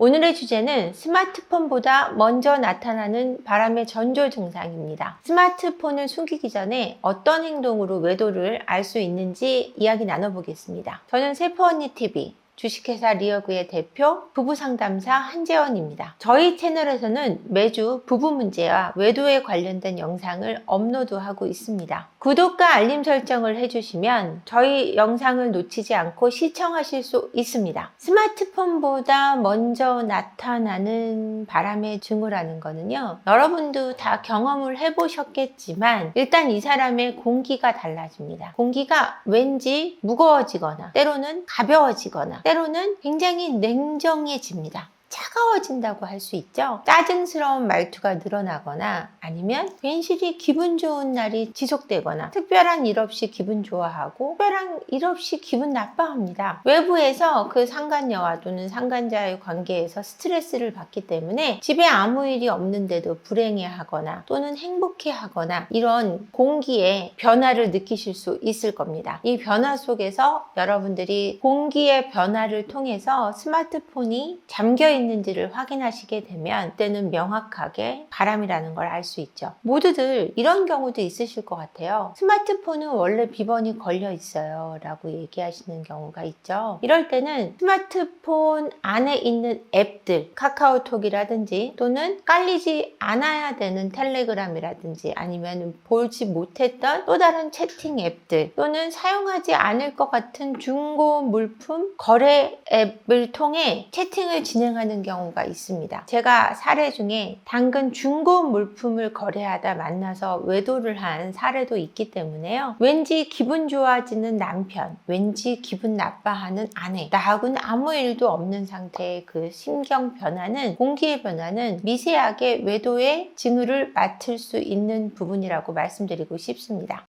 오늘의 주제는 스마트폰보다 먼저 나타나는 바람의 전조 증상입니다. 스마트폰을 숨기기 전에 어떤 행동으로 외도를 알 수 있는지 이야기 나눠보겠습니다. 저는 세포언니TV 주식회사 리어그의 대표 부부상담사 한재원입니다. 저희 채널에서는 매주 부부 문제와 외도에 관련된 영상을 업로드하고 있습니다. 구독과 알림 설정을 해주시면 저희 영상을 놓치지 않고 시청하실 수 있습니다. 스마트폰보다 먼저 나타나는 바람의 징후라는 거는요, 여러분도 다 경험을 해보셨겠지만 일단 이 사람의 공기가 달라집니다. 공기가 왠지 무거워지거나 때로는 가벼워지거나 때로는 굉장히 냉정해집니다. 차가워진다고 할 수 있죠. 짜증스러운 말투가 늘어나거나 아니면 괜시리 기분 좋은 날이 지속되거나 특별한 일 없이 기분 좋아하고 특별한 일 없이 기분 나빠합니다. 외부에서 그 상간녀와 또는 상간자의 관계에서 스트레스를 받기 때문에 집에 아무 일이 없는데도 불행해하거나 또는 행복해하거나 이런 공기의 변화를 느끼실 수 있을 겁니다. 이 변화 속에서 여러분들이 공기의 변화를 통해서 스마트폰이 잠겨 있는지를 확인하시게 되면 그때는 명확하게 바람이라는 걸 알 수 있죠. 모두들 이런 경우도 있으실 것 같아요. 스마트폰은 원래 비번이 걸려 있어요 라고 얘기하시는 경우가 있죠. 이럴 때는 스마트폰 안에 있는 앱들, 카카오톡이라든지 또는 깔리지 않아야 되는 텔레그램이라든지 아니면 보지 못했던 또 다른 채팅 앱들 또는 사용하지 않을 것 같은 중고 물품 거래 앱을 통해 채팅을 진행하는 경우가 있습니다. 제가 사례 중에 당근 중고 물품을 거래하다 만나서 외도를 한 사례도 있기 때문에요. 왠지 기분 좋아지는 남편, 왠지 기분 나빠하는 아내, 나하고는 아무 일도 없는 상태의 그 심경 변화는, 공기의 변화는 미세하게 외도의 징후를 맡을 수 있는 부분이라고 말씀드리고 싶습니다.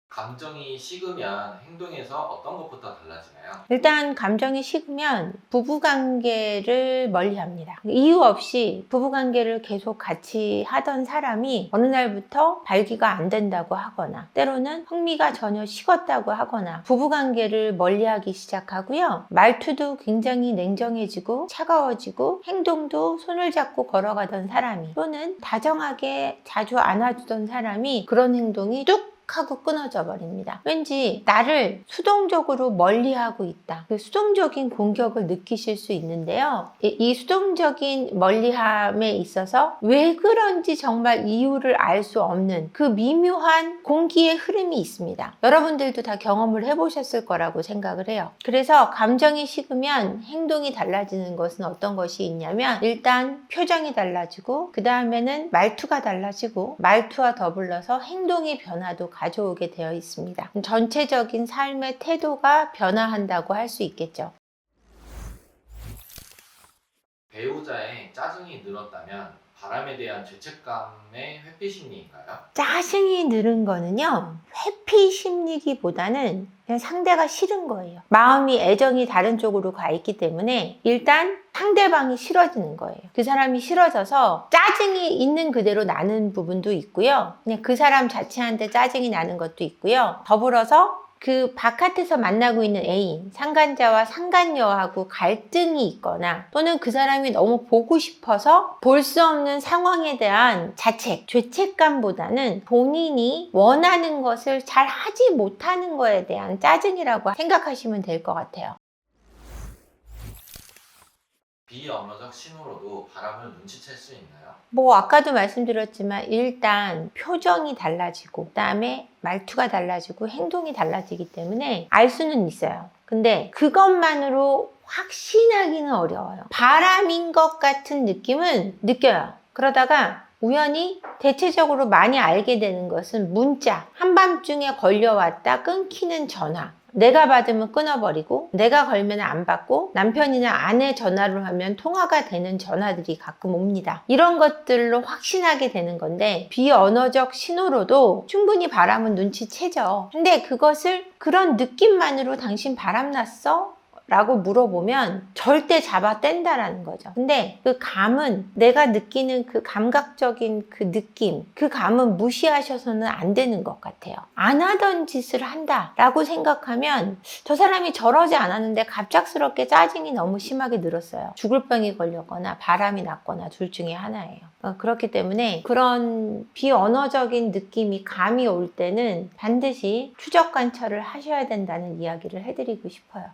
감정이 식으면 행동에서 어떤 것부터 달라지나요? 일단 감정이 식으면 부부관계를 멀리합니다. 이유 없이 부부관계를 계속 같이 하던 사람이 어느 날부터 발기가 안 된다고 하거나 때로는 흥미가 전혀 식었다고 하거나 부부관계를 멀리하기 시작하고요. 말투도 굉장히 냉정해지고 차가워지고 행동도 손을 잡고 걸어가던 사람이 또는 다정하게 자주 안아주던 사람이 그런 행동이 뚝 하고 끊어져 버립니다. 왠지 나를 수동적으로 멀리하고 있다. 그 수동적인 공격을 느끼실 수 있는데요. 이 수동적인 멀리함에 있어서 왜 그런지 정말 이유를 알 수 없는 그 미묘한 공기의 흐름이 있습니다. 여러분들도 다 경험을 해보셨을 거라고 생각을 해요. 그래서 감정이 식으면 행동이 달라지는 것은 어떤 것이 있냐면 일단 표정이 달라지고 그 다음에는 말투가 달라지고 말투와 더불어서 행동의 변화도 가져오게 되어 있습니다. 전체적인 삶의 태도가 변화한다고 할 수 있겠죠. 배우자의 짜증이 늘었다면 바람에 대한 죄책감의 회피 심리인가요? 짜증이 늘은 거는요, 회피 심리기보다는 그냥 상대가 싫은 거예요. 마음이 애정이 다른 쪽으로 가 있기 때문에 일단 상대방이 싫어지는 거예요. 그 사람이 싫어져서 짜증이 있는 그대로 나는 부분도 있고요. 그냥 그 사람 자체한테 짜증이 나는 것도 있고요. 더불어서 그 바깥에서 만나고 있는 애인, 상간자와 상간녀하고 갈등이 있거나 또는 그 사람이 너무 보고 싶어서 볼 수 없는 상황에 대한 자책, 죄책감보다는 본인이 원하는 것을 잘 하지 못하는 거에 대한 짜증이라고 생각하시면 될 것 같아요. 비언어적 신호로도 바람을 눈치챌 수 있나요? 아까도 말씀드렸지만 일단 표정이 달라지고 그다음에 말투가 달라지고 행동이 달라지기 때문에 알 수는 있어요. 근데 그것만으로 확신하기는 어려워요. 바람인 것 같은 느낌은 느껴요. 그러다가 우연히 대체적으로 많이 알게 되는 것은 문자, 한밤중에 걸려왔다 끊기는 전화, 내가 받으면 끊어버리고 내가 걸면 안 받고 남편이나 아내 전화를 하면 통화가 되는 전화들이 가끔 옵니다. 이런 것들로 확신하게 되는 건데 비언어적 신호로도 충분히 바람은 눈치채죠. 근데 그것을 그런 느낌만으로 당신 바람났어? 라고 물어보면 절대 잡아 뗀다라는 거죠. 근데 그 감은, 내가 느끼는 그 감각적인 그 느낌, 그 감은 무시하셔서는 안 되는 것 같아요. 안 하던 짓을 한다라고 생각하면 저 사람이 저러지 않았는데 갑작스럽게 짜증이 너무 심하게 늘었어요. 죽을 병이 걸렸거나 바람이 났거나 둘 중에 하나예요. 그렇기 때문에 그런 비언어적인 느낌이, 감이 올 때는 반드시 추적 관찰을 하셔야 된다는 이야기를 해드리고 싶어요.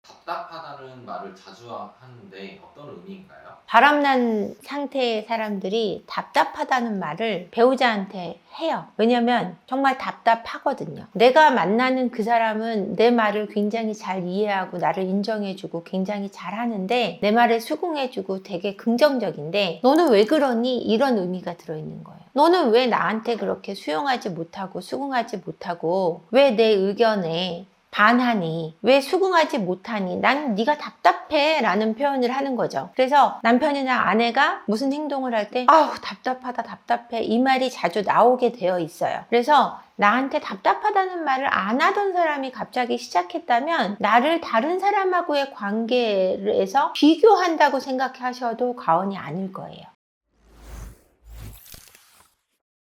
답답하다는 말을 자주 하는데 어떤 의미인가요? 바람난 상태의 사람들이 답답하다는 말을 배우자한테 해요. 왜냐면 정말 답답하거든요. 내가 만나는 그 사람은 내 말을 굉장히 잘 이해하고 나를 인정해주고 굉장히 잘하는데, 내 말에 수긍해주고 되게 긍정적인데, 너는 왜 그러니? 이런 의미가 들어있는 거예요. 너는 왜 나한테 그렇게 수용하지 못하고 수긍하지 못하고 왜 내 의견에 반하니? 왜 수긍하지 못하니? 난 네가 답답해 라는 표현을 하는 거죠. 그래서 남편이나 아내가 무슨 행동을 할 때 아우 답답하다, 답답해, 이 말이 자주 나오게 되어 있어요. 그래서 나한테 답답하다는 말을 안 하던 사람이 갑자기 시작했다면 나를 다른 사람하고의 관계에서 비교한다고 생각하셔도 과언이 아닐 거예요.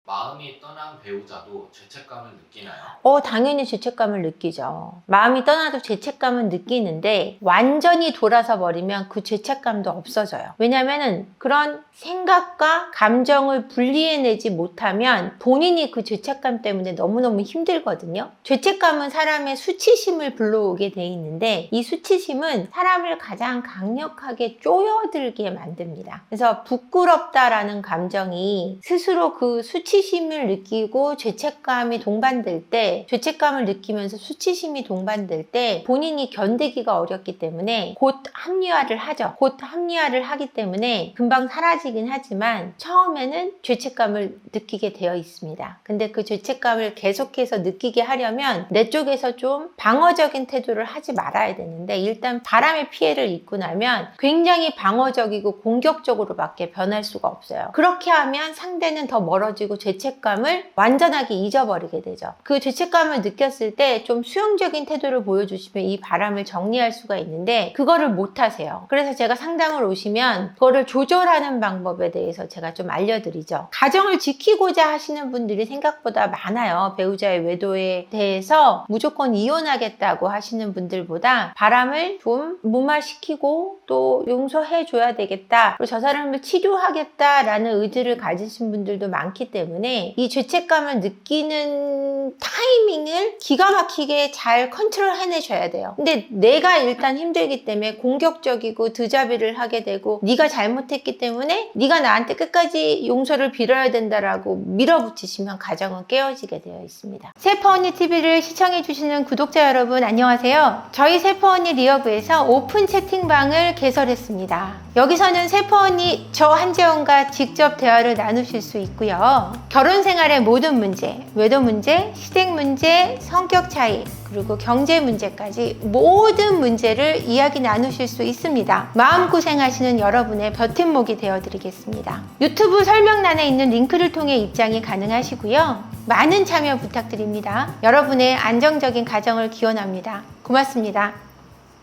마음이 떠난 배우자도 죄책감을 느끼나요? 당연히 죄책감을 느끼죠. 마음이 떠나도 죄책감은 느끼는데 완전히 돌아서 버리면 그 죄책감도 없어져요. 왜냐면은 그런 생각과 감정을 분리해내지 못하면 본인이 그 죄책감 때문에 너무너무 힘들거든요. 죄책감은 사람의 수치심을 불러오게 돼 있는데, 이 수치심은 사람을 가장 강력하게 쪼여들게 만듭니다. 그래서 부끄럽다라는 감정이 스스로 그 수치심을 느끼고 죄책감이 동반될 때, 죄책감을 느끼면서 수치심이 동반될 때 본인이 견디기가 어렵기 때문에 곧 합리화를 하죠. 곧 합리화를 하기 때문에 금방 사라지긴 하지만 처음에는 죄책감을 느끼게 되어 있습니다. 근데 그 죄책감을 계속해서 느끼게 하려면 내 쪽에서 좀 방어적인 태도를 하지 말아야 되는데, 일단 바람의 피해를 입고 나면 굉장히 방어적이고 공격적으로밖에 변할 수가 없어요. 그렇게 하면 상대는 더 멀어지고 죄책감을 완전하게 잊어버리게 되죠. 그 죄책감을 느꼈을 때 좀 수용적인 태도를 보여주시면 이 바람을 정리할 수가 있는데, 그거를 못 하세요. 그래서 제가 상담을 오시면 그거를 조절하는 방법에 대해서 제가 좀 알려드리죠. 가정을 지키고자 하시는 분들이 생각보다 많아요. 배우자의 외도에 대해서 무조건 이혼하겠다고 하시는 분들보다 바람을 좀 무마시키고 또 용서해 줘야 되겠다, 그리고 저 사람을 치료하겠다라는 의지를 가지신 분들도 많기 때문에 이 죄책감을 느끼는 타이밍을 기가 막히게 잘 컨트롤 해내셔야 돼요. 근데 내가 일단 힘들기 때문에 공격적이고 드자비를 하게 되고, 네가 잘못했기 때문에 네가 나한테 끝까지 용서를 빌어야 된다라고 밀어붙이시면 가정은 깨어지게 되어 있습니다. 세퍼언니 TV를 시청해주시는 구독자 여러분, 안녕하세요. 저희 세퍼언니 리어브에서 오픈 채팅방을 개설했습니다. 여기서는 세퍼언니 저 한재원과 직접 대화를 나누실 수 있고요. 결혼 생활의 모든 문제, 외도 문제, 시댁 문제, 성격 차이, 그리고 경제 문제까지 모든 문제를 이야기 나누실 수 있습니다. 마음고생하시는 여러분의 버팀목이 되어드리겠습니다. 유튜브 설명란에 있는 링크를 통해 입장이 가능하시고요. 많은 참여 부탁드립니다. 여러분의 안정적인 가정을 기원합니다. 고맙습니다.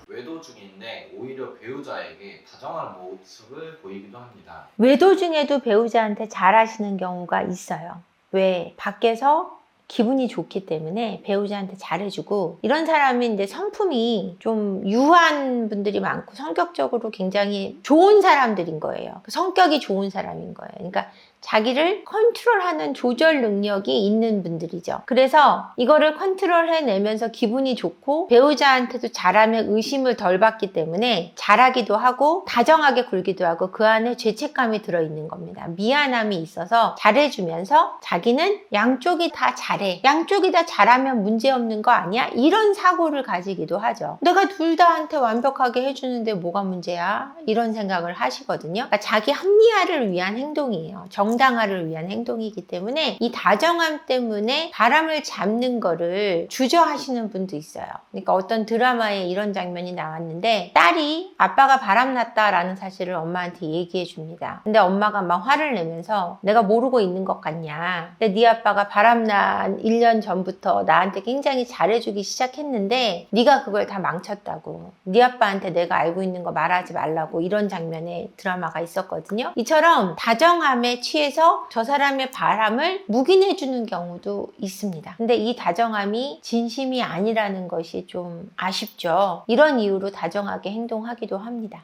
외도 중인데 오히려 배우자에게 다정한 모습을 보이기도 합니다. 외도 중에도 배우자한테 잘하시는 경우가 있어요. 왜? 밖에서 기분이 좋기 때문에 배우자한테 잘해주고, 이런 사람이 이제 성품이 좀 유한 분들이 많고 성격적으로 굉장히 좋은 사람들인 거예요. 성격이 좋은 사람인 거예요. 그러니까 자기를 컨트롤하는 조절 능력이 있는 분들이죠. 그래서 이거를 컨트롤해내면서 기분이 좋고 배우자한테도 잘하면 의심을 덜 받기 때문에 잘하기도 하고 다정하게 굴기도 하고, 그 안에 죄책감이 들어있는 겁니다. 미안함이 있어서 잘해주면서 자기는 양쪽이 다 잘해, 양쪽이 다 잘하면 문제없는 거 아니야? 이런 사고를 가지기도 하죠. 내가 둘 다한테 완벽하게 해주는데 뭐가 문제야? 이런 생각을 하시거든요. 그러니까 자기 합리화를 위한 행동이에요. 정당화를 위한 행동이기 때문에 이 다정함 때문에 바람을 잡는 거를 주저하시는 분도 있어요. 그러니까 어떤 드라마에 이런 장면이 나왔는데 딸이 아빠가 바람났다라는 사실을 엄마한테 얘기해 줍니다. 근데 엄마가 막 화를 내면서 내가 모르고 있는 것 같냐. 근데 네 아빠가 바람난 1년 전부터 나한테 굉장히 잘해주기 시작했는데 네가 그걸 다 망쳤다고. 네 아빠한테 내가 알고 있는 거 말하지 말라고 이런 장면의 드라마가 있었거든요. 이처럼 다정함에 취해서 저 사람의 바람을 묵인해주는 경우도 있습니다. 근데 이 다정함이 진심이 아니라는 것이 좀 아쉽죠. 이런 이유로 다정하게 행동하기도 합니다.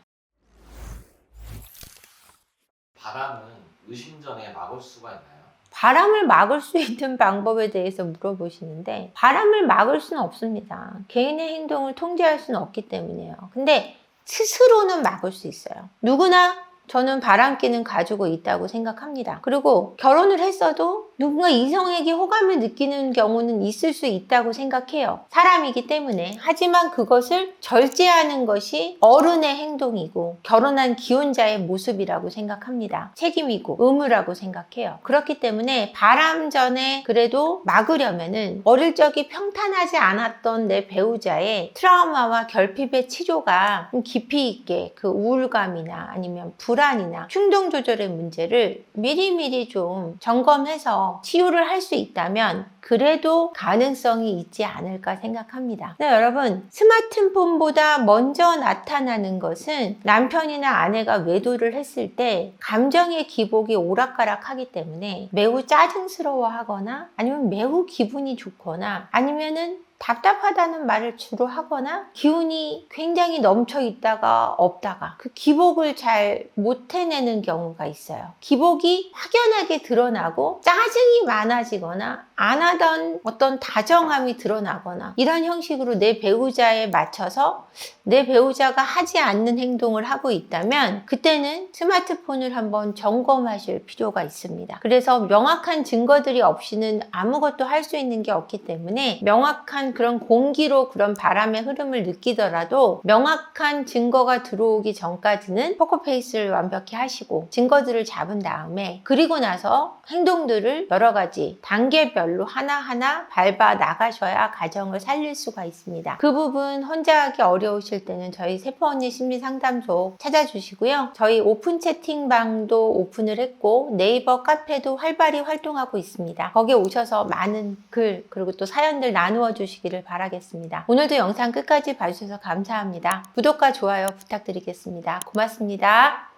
바람은 의심 전에 막을 수가 있나요? 바람을 막을 수 있는 방법에 대해서 물어보시는데 바람을 막을 수는 없습니다. 개인의 행동을 통제할 수는 없기 때문이에요. 근데 스스로는 막을 수 있어요. 누구나 저는 바람기는 가지고 있다고 생각합니다. 그리고 결혼을 했어도 누군가 이성에게 호감을 느끼는 경우는 있을 수 있다고 생각해요. 사람이기 때문에. 하지만 그것을 절제하는 것이 어른의 행동이고 결혼한 기혼자의 모습이라고 생각합니다. 책임이고 의무라고 생각해요. 그렇기 때문에 바람 전에 그래도 막으려면은 어릴 적이 평탄하지 않았던 내 배우자의 트라우마와 결핍의 치료가 좀 깊이 있게 그 우울감이나 아니면 불안이나 충동 조절의 문제를 미리미리 좀 점검해서 치유를 할 수 있다면 그래도 가능성이 있지 않을까 생각합니다. 네, 여러분, 스마트폰보다 먼저 나타나는 것은 남편이나 아내가 외도를 했을 때 감정의 기복이 오락가락하기 때문에 매우 짜증스러워하거나 아니면 매우 기분이 좋거나 아니면은 답답하다는 말을 주로 하거나 기운이 굉장히 넘쳐 있다가 없다가 그 기복을 잘 못 해내는 경우가 있어요. 기복이 확연하게 드러나고 짜증이 많아지거나 안 하던 어떤 다정함이 드러나거나 이런 형식으로 내 배우자에 맞춰서 내 배우자가 하지 않는 행동을 하고 있다면 그때는 스마트폰을 한번 점검하실 필요가 있습니다. 그래서 명확한 증거들이 없이는 아무것도 할 수 있는 게 없기 때문에 명확한 그런 공기로 그런 바람의 흐름을 느끼더라도 명확한 증거가 들어오기 전까지는 포커페이스를 완벽히 하시고 증거들을 잡은 다음에 그리고 나서 행동들을 여러 가지 단계별로 하나하나 밟아 나가셔야 가정을 살릴 수가 있습니다. 그 부분 혼자 하기 어려우실 때는 저희 세포언니 심리상담소 찾아주시고요. 저희 오픈 채팅방도 오픈을 했고 네이버 카페도 활발히 활동하고 있습니다. 거기에 오셔서 많은 글 그리고 또 사연들 나누어 주시기를 바라겠습니다. 오늘도 영상 끝까지 봐주셔서 감사합니다. 구독과 좋아요 부탁드리겠습니다. 고맙습니다.